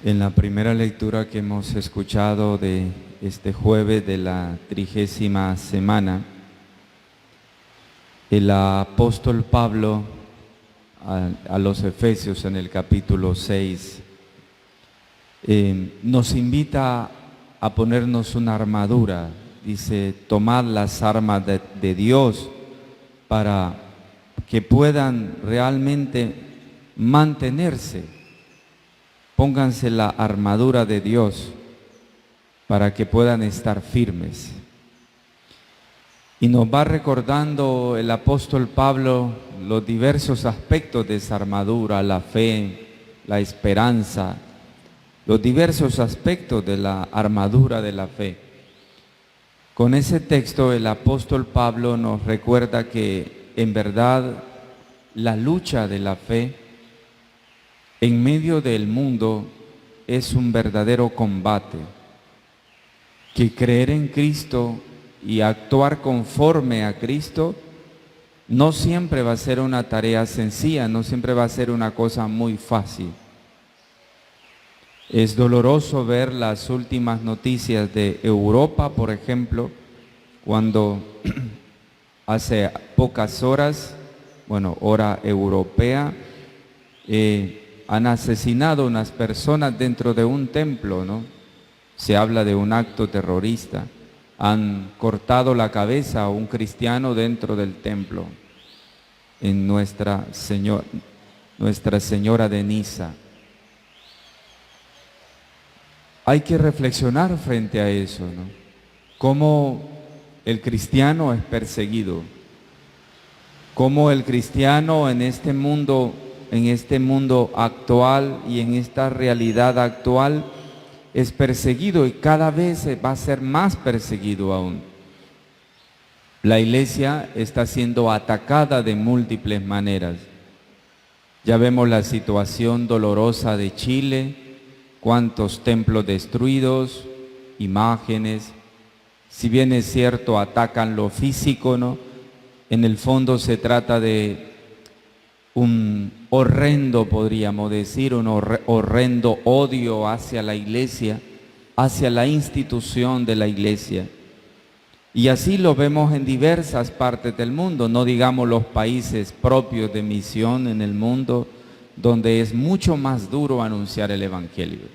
En la primera lectura que hemos escuchado de este jueves de la 30ª semana, el apóstol Pablo a los Efesios en el capítulo 6 nos invita a ponernos una armadura. Dice, tomad las armas de Dios para que puedan realmente mantenerse. Pónganse la armadura de Dios para que puedan estar firmes. Y nos va recordando el apóstol Pablo los diversos aspectos de esa armadura, la fe, la esperanza, los diversos aspectos de la armadura de la fe. Con ese texto el apóstol Pablo nos recuerda que en verdad la lucha de la fe en medio del mundo es un verdadero combate, que creer en Cristo y actuar conforme a Cristo no siempre va a ser una tarea sencilla, no siempre va a ser una cosa muy fácil. Es doloroso ver las últimas noticias de Europa, por ejemplo, cuando hace pocas horas, hora europea, han asesinado unas personas dentro de un templo, ¿no? Se habla de un acto terrorista. Han cortado la cabeza a un cristiano dentro del templo, en Nuestra Señora de Niza. Hay que reflexionar frente a eso, ¿no? Cómo el cristiano es perseguido, cómo el cristiano en este mundo actual y en esta realidad actual es perseguido y cada vez va a ser más perseguido aún. La iglesia está siendo atacada de múltiples maneras. Ya vemos la situación dolorosa de Chile, cuántos templos destruidos, imágenes. Si bien es cierto, atacan lo físico, ¿no? En el fondo se trata de un horrendo, podríamos decir, un horrendo odio hacia la iglesia, hacia la institución de la iglesia. Y así lo vemos en diversas partes del mundo, no digamos los países propios de misión en el mundo, donde es mucho más duro anunciar el evangelio.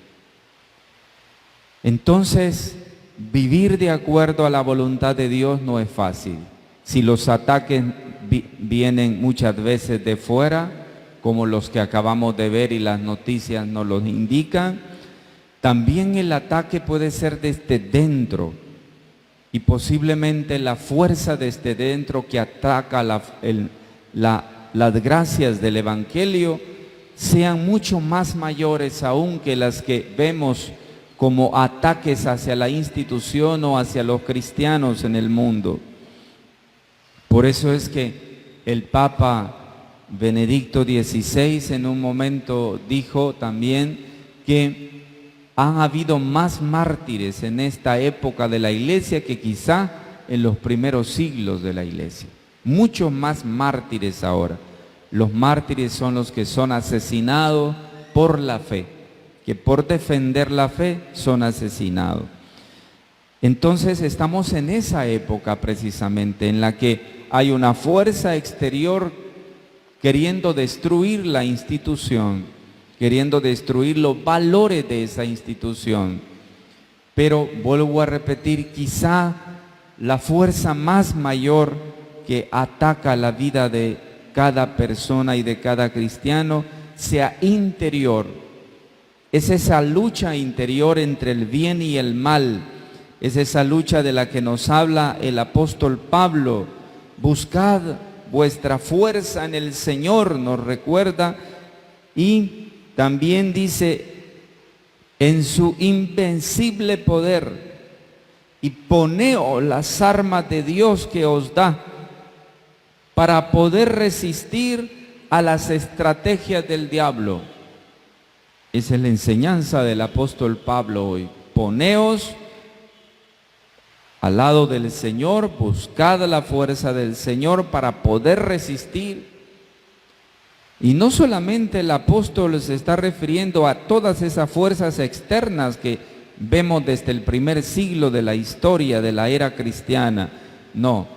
Entonces, vivir de acuerdo a la voluntad de Dios no es fácil. Si los ataques vienen muchas veces de fuera, como los que acabamos de ver y las noticias nos los indican, también el ataque puede ser desde dentro y posiblemente la fuerza desde dentro que ataca las gracias del evangelio sean mucho más mayores aún que las que vemos como ataques hacia la institución o hacia los cristianos en el mundo. Por eso es que el Papa Benedicto XVI en un momento dijo también que han habido más mártires en esta época de la iglesia que quizá en los primeros siglos de la iglesia. Muchos más mártires ahora. Los mártires son los que son asesinados por la fe, que por defender la fe son asesinados. Entonces estamos en esa época precisamente en la que hay una fuerza exterior queriendo destruir la institución, queriendo destruir los valores de esa institución. Pero vuelvo a repetir, quizá la fuerza más mayor que ataca la vida de cada persona y de cada cristiano sea interior. Es esa lucha interior entre el bien y el mal. Es esa lucha de la que nos habla el apóstol Pablo. Buscad vuestra fuerza en el Señor, nos recuerda, y también dice, en su invencible poder, y poneos las armas de Dios que os da, para poder resistir a las estrategias del diablo. Esa es la enseñanza del apóstol Pablo hoy. Poneos al lado del Señor, buscad la fuerza del Señor para poder resistir Y no solamente el apóstol se está refiriendo a todas esas fuerzas externas que vemos desde el primer siglo de la historia de la era cristiana. No,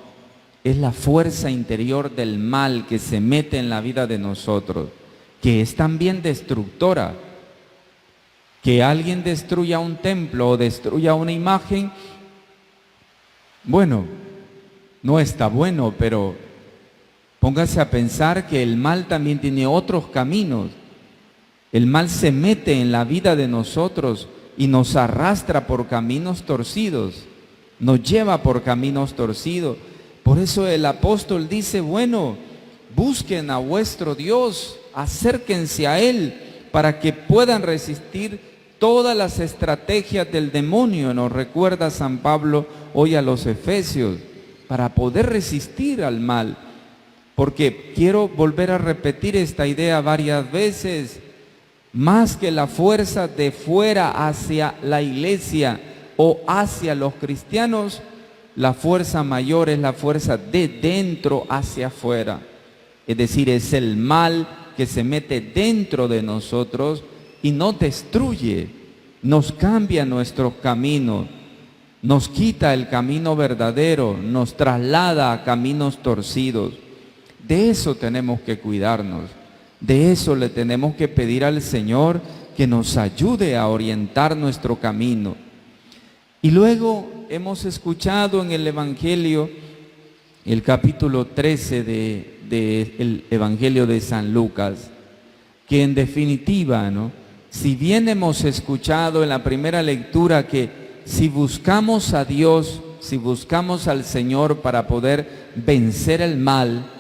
es la fuerza interior del mal que se mete en la vida de nosotros, que es también destructora. Que alguien destruya un templo o destruya una imagen, bueno, no está bueno, pero póngase a pensar que el mal también tiene otros caminos. El mal se mete en la vida de nosotros y nos arrastra por caminos torcidos, nos lleva por caminos torcidos. Por eso el apóstol dice, bueno, busquen a vuestro Dios, acérquense a Él para que puedan resistir todas las estrategias del demonio, nos recuerda San Pablo hoy a los Efesios, para poder resistir al mal. Porque quiero volver a repetir esta idea varias veces, más que la fuerza de fuera hacia la iglesia o hacia los cristianos, la fuerza mayor es la fuerza de dentro hacia afuera. Es decir, es el mal que se mete dentro de nosotros y nos destruye, nos cambia nuestros caminos, nos quita el camino verdadero, nos traslada a caminos torcidos. De eso tenemos que cuidarnos, de eso le tenemos que pedir al Señor que nos ayude a orientar nuestro camino. Y luego hemos escuchado en el Evangelio, el capítulo 13 del Evangelio de San Lucas, que en definitiva, si bien hemos escuchado en la primera lectura que si buscamos a Dios, si buscamos al Señor para poder vencer el mal,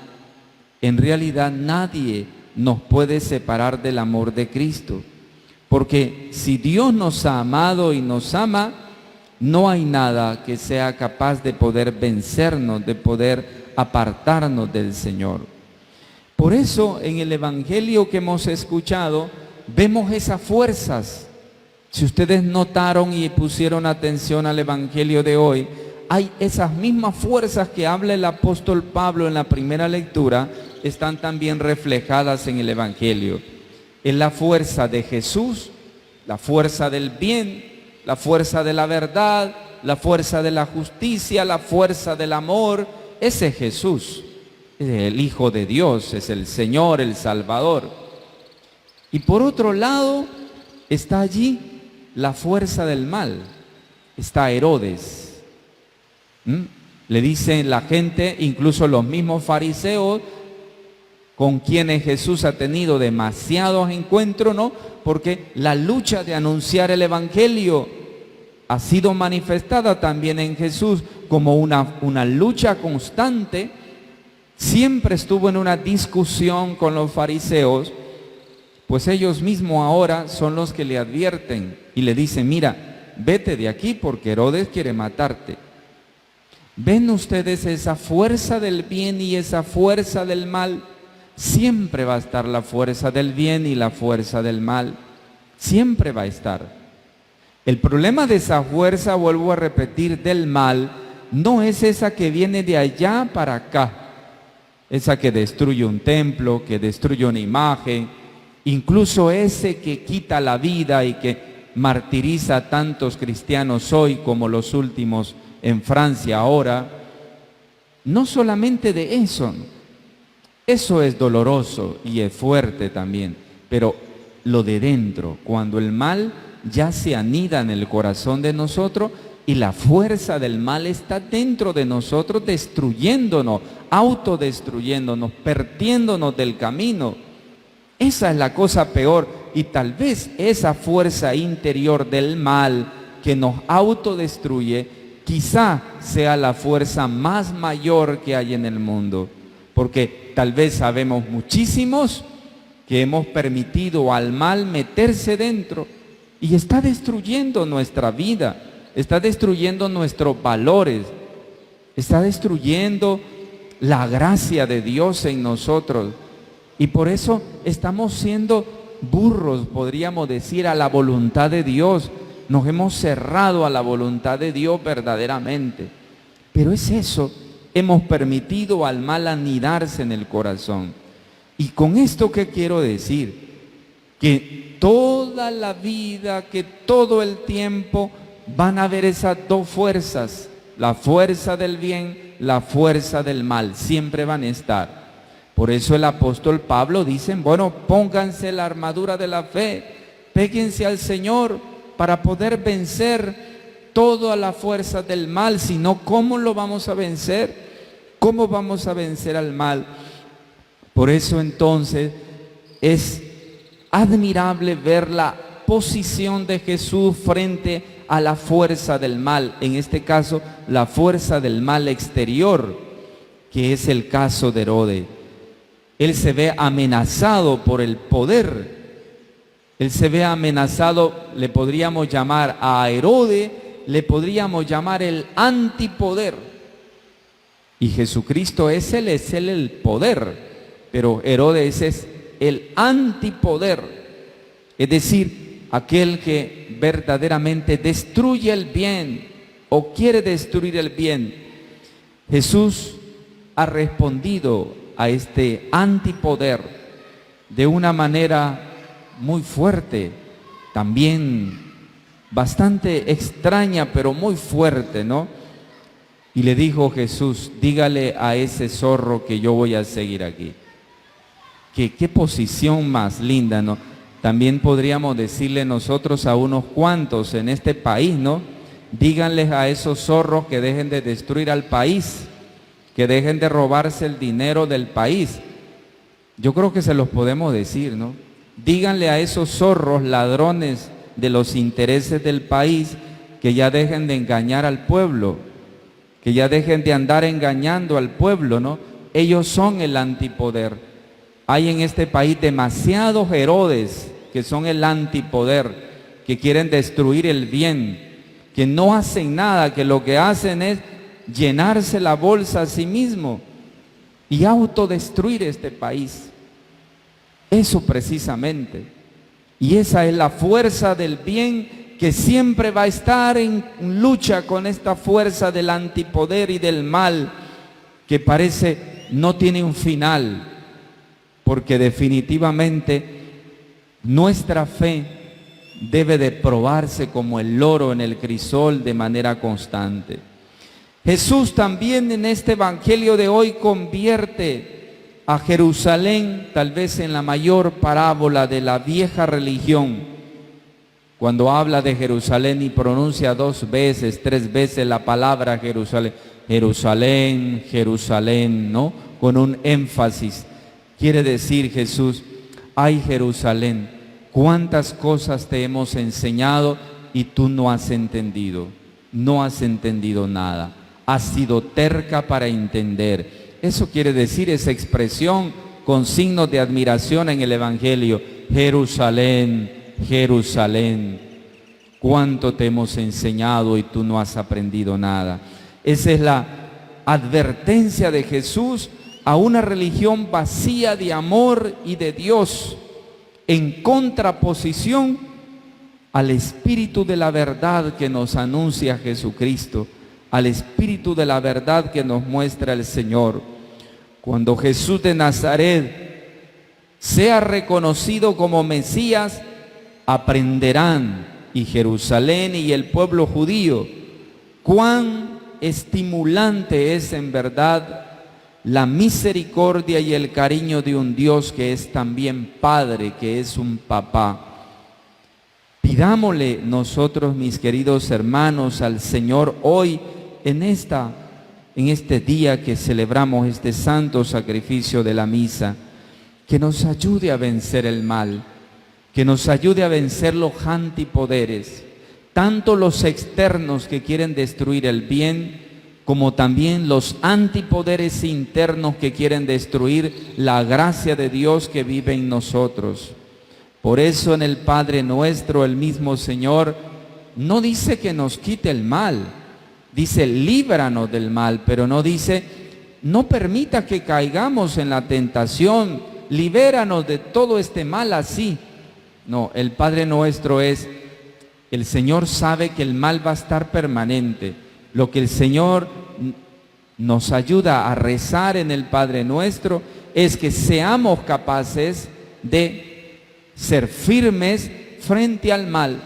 en realidad nadie nos puede separar del amor de Cristo. Porque si Dios nos ha amado y nos ama, no hay nada que sea capaz de poder vencernos, de poder apartarnos del Señor. Por eso en el Evangelio que hemos escuchado, vemos esas fuerzas. Si ustedes notaron y pusieron atención al Evangelio de hoy, hay esas mismas fuerzas que habla el apóstol Pablo en la primera lectura, están también reflejadas en el Evangelio. Es la fuerza de Jesús, la fuerza del bien, la fuerza de la verdad, la fuerza de la justicia, la fuerza del amor. Ese es Jesús, es el Hijo de Dios, es el Señor, el Salvador. Y por otro lado está allí la fuerza del mal, está Herodes. Le dicen la gente, incluso los mismos fariseos, con quienes Jesús ha tenido demasiados encuentros, ¿no? Porque la lucha de anunciar el Evangelio ha sido manifestada también en Jesús como una lucha constante. Siempre estuvo en una discusión con los fariseos, pues ellos mismos ahora son los que le advierten y le dicen, mira, vete de aquí porque Herodes quiere matarte. ¿Ven ustedes esa fuerza del bien y esa fuerza del mal? Siempre va a estar la fuerza del bien y la fuerza del mal. Siempre va a estar. El problema de esa fuerza, vuelvo a repetir, del mal, no es esa que viene de allá para acá. Esa que destruye un templo, que destruye una imagen, incluso ese que quita la vida y que martiriza a tantos cristianos hoy como los últimos en Francia ahora. No solamente de eso. Eso es doloroso y es fuerte también, pero lo de dentro, cuando el mal ya se anida en el corazón de nosotros y la fuerza del mal está dentro de nosotros, destruyéndonos, autodestruyéndonos, perdiéndonos del camino. Esa es la cosa peor, y tal vez esa fuerza interior del mal que nos autodestruye, quizá sea la fuerza más mayor que hay en el mundo. Porque tal vez sabemos muchísimos que hemos permitido al mal meterse dentro y está destruyendo nuestra vida, está destruyendo nuestros valores, está destruyendo la gracia de Dios en nosotros. Y por eso estamos siendo burros, podríamos decir, a la voluntad de Dios. Nos hemos cerrado a la voluntad de Dios verdaderamente. Pero es eso. Hemos permitido al mal anidarse en el corazón. Y con esto, ¿qué quiero decir? Que toda la vida, que todo el tiempo van a haber esas dos fuerzas, la fuerza del bien, la fuerza del mal, siempre van a estar. Por eso el apóstol Pablo dice, bueno, pónganse la armadura de la fe, péguense al Señor para poder vencer toda la fuerza del mal. Si no, ¿cómo lo vamos a vencer? ¿Cómo vamos a vencer al mal? Por eso entonces es admirable ver la posición de Jesús frente a la fuerza del mal, en este caso la fuerza del mal exterior, que es el caso de Herodes. Él se ve amenazado por el poder. Él se ve amenazado, le podríamos llamar a Herodes, le podríamos llamar el antipoder. Y Jesucristo es él el poder, pero Herodes es el antipoder. Es decir, aquel que verdaderamente destruye el bien o quiere destruir el bien. Jesús ha respondido a este antipoder de una manera muy fuerte, también bastante extraña, pero muy fuerte, ¿no? Y le dijo Jesús, dígale a ese zorro que yo voy a seguir aquí. Qué posición más linda, ¿no? También podríamos decirle nosotros a unos cuantos en este país, ¿no? Díganles a esos zorros que dejen de destruir al país, que dejen de robarse el dinero del país. Yo creo que se los podemos decir, ¿no? Díganle a esos zorros ladrones de los intereses del país que ya dejen de engañar al pueblo, que ya dejen de andar engañando al pueblo, ¿no? Ellos son el antipoder. Hay en este país demasiados Herodes que son el antipoder, que quieren destruir el bien, que no hacen nada, que lo que hacen es llenarse la bolsa a sí mismo y autodestruir este país. Eso precisamente. Y esa es la fuerza del bien que siempre va a estar en lucha con esta fuerza del antipoder y del mal, que parece no tiene un final, porque definitivamente nuestra fe debe de probarse como el oro en el crisol de manera constante. Jesús también en este evangelio de hoy convierte a Jerusalén tal vez en la mayor parábola de la vieja religión, cuando habla de Jerusalén y pronuncia 2 veces, 3 veces la palabra Jerusalén, Jerusalén, Jerusalén, ¿no? Con un énfasis. Quiere decir Jesús, ay Jerusalén, cuántas cosas te hemos enseñado y tú no has entendido nada. Has sido terca para entender. Eso quiere decir esa expresión con signos de admiración en el Evangelio. Jerusalén, Jerusalén, cuánto te hemos enseñado y tú no has aprendido nada. Esa es la advertencia de Jesús a una religión vacía de amor y de Dios, en contraposición al espíritu de la verdad que nos anuncia Jesucristo, al espíritu de la verdad que nos muestra el Señor. Cuando Jesús de Nazaret sea reconocido como Mesías, aprenderán, y Jerusalén y el pueblo judío, cuán estimulante es en verdad la misericordia y el cariño de un Dios que es también Padre, que es un papá. Pidámosle nosotros, mis queridos hermanos, al Señor hoy, en este día que celebramos este santo sacrificio de la misa, que nos ayude a vencer el mal, que nos ayude a vencer los antipoderes, tanto los externos que quieren destruir el bien, como también los antipoderes internos que quieren destruir la gracia de Dios que vive en nosotros. Por eso en el Padre Nuestro el mismo Señor no dice que nos quite el mal, dice líbranos del mal, pero no dice no permita que caigamos en la tentación, libéranos de todo este mal así. No, el Padre Nuestro es, el Señor sabe que el mal va a estar permanente. Lo que el Señor nos ayuda a rezar en el Padre Nuestro es que seamos capaces de ser firmes frente al mal.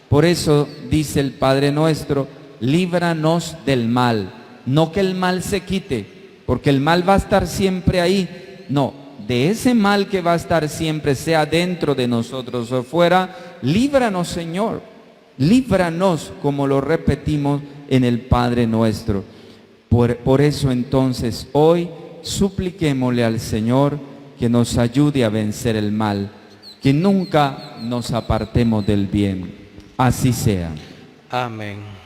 Por eso dice el Padre nuestro, líbranos del mal. No que el mal se quite, porque el mal va a estar siempre ahí. No, de ese mal que va a estar siempre, sea dentro de nosotros o fuera, líbranos, Señor. Líbranos, como lo repetimos en el Padre nuestro. Por eso entonces hoy supliquémosle al Señor que nos ayude a vencer el mal, que nunca nos apartemos del bien. Así sea. Amén.